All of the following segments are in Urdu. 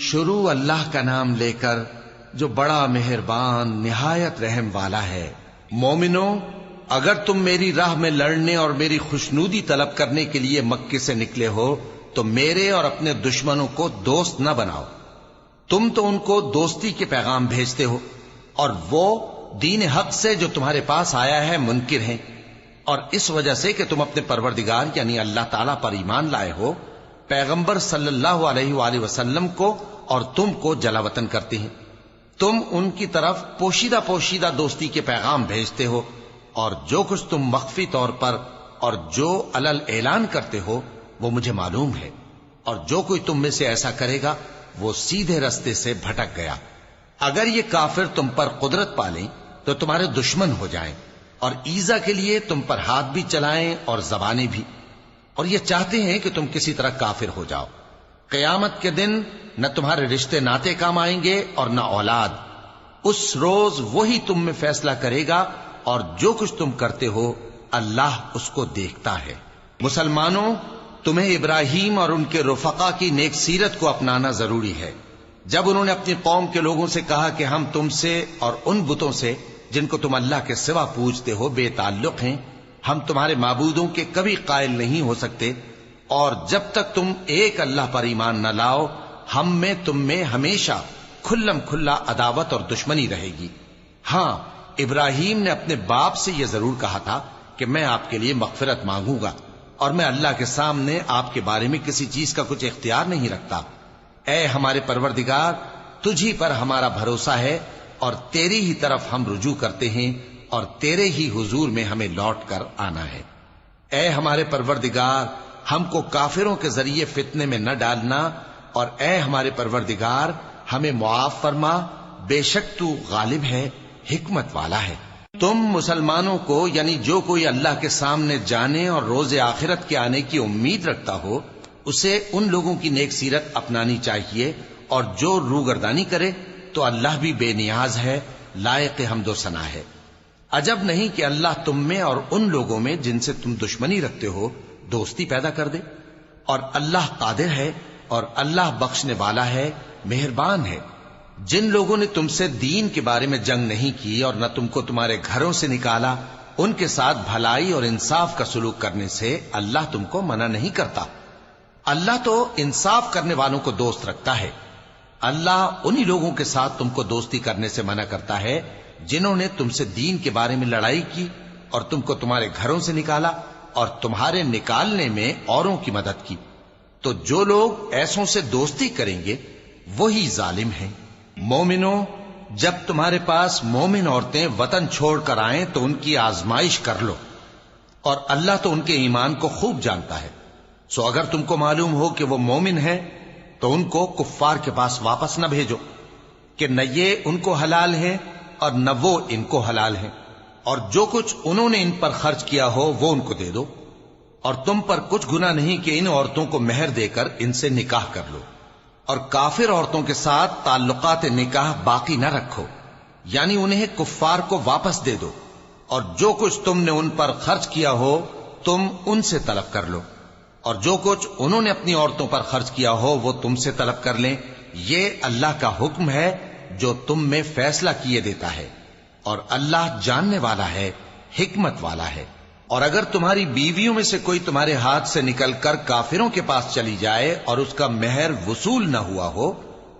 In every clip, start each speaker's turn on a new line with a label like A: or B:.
A: شروع اللہ کا نام لے کر جو بڑا مہربان نہایت رحم والا ہے۔ مومنو، اگر تم میری راہ میں لڑنے اور میری خوشنودی طلب کرنے کے لیے مکے سے نکلے ہو تو میرے اور اپنے دشمنوں کو دوست نہ بناؤ۔ تم تو ان کو دوستی کے پیغام بھیجتے ہو اور وہ دین حق سے جو تمہارے پاس آیا ہے منکر ہیں، اور اس وجہ سے کہ تم اپنے پروردگار یعنی اللہ تعالیٰ پر ایمان لائے ہو، پیغمبر صلی اللہ علیہ وآلہ وسلم کو اور تم کو جلا وطن کرتے ہیں۔ تم ان کی طرف پوشیدہ پوشیدہ دوستی کے پیغام بھیجتے ہو، اور جو کچھ تم مخفی طور پر اور جو علل اعلان کرتے ہو وہ مجھے معلوم ہے، اور جو کوئی تم میں سے ایسا کرے گا وہ سیدھے رستے سے بھٹک گیا۔ اگر یہ کافر تم پر قدرت پالیں تو تمہارے دشمن ہو جائیں، اور ایذا کے لیے تم پر ہاتھ بھی چلائیں اور زبانیں بھی، اور یہ چاہتے ہیں کہ تم کسی طرح کافر ہو جاؤ۔ قیامت کے دن نہ تمہارے رشتے ناتے کام آئیں گے اور نہ اولاد۔ اس روز وہی تم میں فیصلہ کرے گا، اور جو کچھ تم کرتے ہو اللہ اس کو دیکھتا ہے۔ مسلمانوں، تمہیں ابراہیم اور ان کے رفقا کی نیک سیرت کو اپنانا ضروری ہے۔ جب انہوں نے اپنی قوم کے لوگوں سے کہا کہ ہم تم سے اور ان بتوں سے جن کو تم اللہ کے سوا پوجتے ہو بے تعلق ہیں، ہم تمہارے معبودوں کے کبھی قائل نہیں ہو سکتے، اور جب تک تم ایک اللہ پر ایمان نہ لاؤ ہم میں تم میں ہمیشہ کھلم کھلا عداوت اور دشمنی رہے گی۔ ہاں، ابراہیم نے اپنے باپ سے یہ ضرور کہا تھا کہ میں آپ کے لیے مغفرت مانگوں گا، اور میں اللہ کے سامنے آپ کے بارے میں کسی چیز کا کچھ اختیار نہیں رکھتا۔ اے ہمارے پروردگار، تجھی پر ہمارا بھروسہ ہے، اور تیری ہی طرف ہم رجوع کرتے ہیں، اور تیرے ہی حضور میں ہمیں لوٹ کر آنا ہے۔ اے ہمارے پروردگار، ہم کو کافروں کے ذریعے فتنے میں نہ ڈالنا، اور اے ہمارے پروردگار ہمیں معاف فرما، بے شک تو غالب ہے، حکمت والا ہے۔ تم مسلمانوں کو یعنی جو کوئی اللہ کے سامنے جانے اور روز آخرت کے آنے کی امید رکھتا ہو اسے ان لوگوں کی نیک سیرت اپنانی چاہیے، اور جو روگردانی کرے تو اللہ بھی بے نیاز ہے، لائق حمد و ثنا ہے۔ عجب نہیں کہ اللہ تم میں اور ان لوگوں میں جن سے تم دشمنی رکھتے ہو دوستی پیدا کر دے، اور اللہ قادر ہے، اور اللہ بخشنے والا ہے، مہربان ہے۔ جن لوگوں نے تم سے دین کے بارے میں جنگ نہیں کی اور نہ تم کو تمہارے گھروں سے نکالا، ان کے ساتھ بھلائی اور انصاف کا سلوک کرنے سے اللہ تم کو منع نہیں کرتا۔ اللہ تو انصاف کرنے والوں کو دوست رکھتا ہے۔ اللہ انہی لوگوں کے ساتھ تم کو دوستی کرنے سے منع کرتا ہے جنہوں نے تم سے دین کے بارے میں لڑائی کی اور تم کو تمہارے گھروں سے نکالا اور تمہارے نکالنے میں اوروں کی مدد کی۔ تو جو لوگ ایسوں سے دوستی کریں گے وہی ظالم ہیں۔ مومنو، جب تمہارے پاس مومن عورتیں وطن چھوڑ کر آئیں تو ان کی آزمائش کر لو، اور اللہ تو ان کے ایمان کو خوب جانتا ہے۔ سو اگر تم کو معلوم ہو کہ وہ مومن ہیں تو ان کو کفار کے پاس واپس نہ بھیجو کہ نہ یہ ان کو حلال ہیں اور نہ وہ ان کو حلال ہیں، اور جو کچھ انہوں نے ان پر خرچ کیا ہو وہ ان کو دے دو، اور تم پر کچھ گناہ نہیں کہ ان عورتوں کو مہر دے کر ان سے نکاح کر لو، اور کافر عورتوں کے ساتھ تعلقات نکاح باقی نہ رکھو، یعنی انہیں کفار کو واپس دے دو، اور جو کچھ تم نے ان پر خرچ کیا ہو تم ان سے طلب کر لو، اور جو کچھ انہوں نے اپنی عورتوں پر خرچ کیا ہو وہ تم سے طلب کر لیں۔ یہ اللہ کا حکم ہے جو تم میں فیصلہ کیے دیتا ہے، اور اللہ جاننے والا ہے، حکمت والا ہے۔ اور اگر تمہاری بیویوں میں سے کوئی تمہارے ہاتھ سے نکل کر کافروں کے پاس چلی جائے اور اس کا مہر وصول نہ ہوا ہو،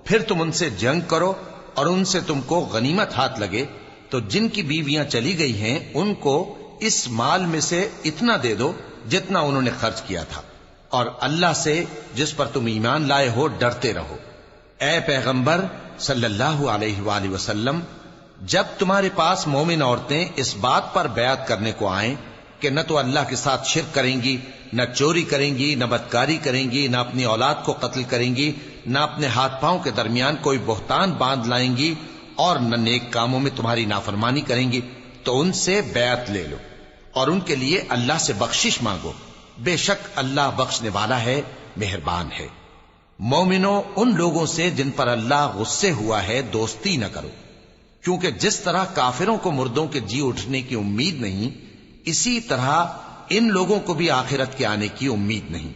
A: پھر تم ان سے جنگ کرو اور ان سے تم کو غنیمت ہاتھ لگے، تو جن کی بیویاں چلی گئی ہیں ان کو اس مال میں سے اتنا دے دو جتنا انہوں نے خرچ کیا تھا، اور اللہ سے جس پر تم ایمان لائے ہو ڈرتے رہو۔ اے پیغمبر صلی اللہ علیہ وآلہ وسلم، جب تمہارے پاس مومن عورتیں اس بات پر بیعت کرنے کو آئیں کہ نہ تو اللہ کے ساتھ شرک کریں گی، نہ چوری کریں گی، نہ بدکاری کریں گی، نہ اپنی اولاد کو قتل کریں گی، نہ اپنے ہاتھ پاؤں کے درمیان کوئی بہتان باندھ لائیں گی، اور نہ نیک کاموں میں تمہاری نافرمانی کریں گی، تو ان سے بیعت لے لو اور ان کے لیے اللہ سے بخشش مانگو، بے شک اللہ بخشنے والا ہے، مہربان ہے۔ مومنو، ان لوگوں سے جن پر اللہ غصے ہوا ہے دوستی نہ کرو، کیونکہ جس طرح کافروں کو مردوں کے جی اٹھنے کی امید نہیں، اسی طرح ان لوگوں کو بھی آخرت کے آنے کی امید نہیں۔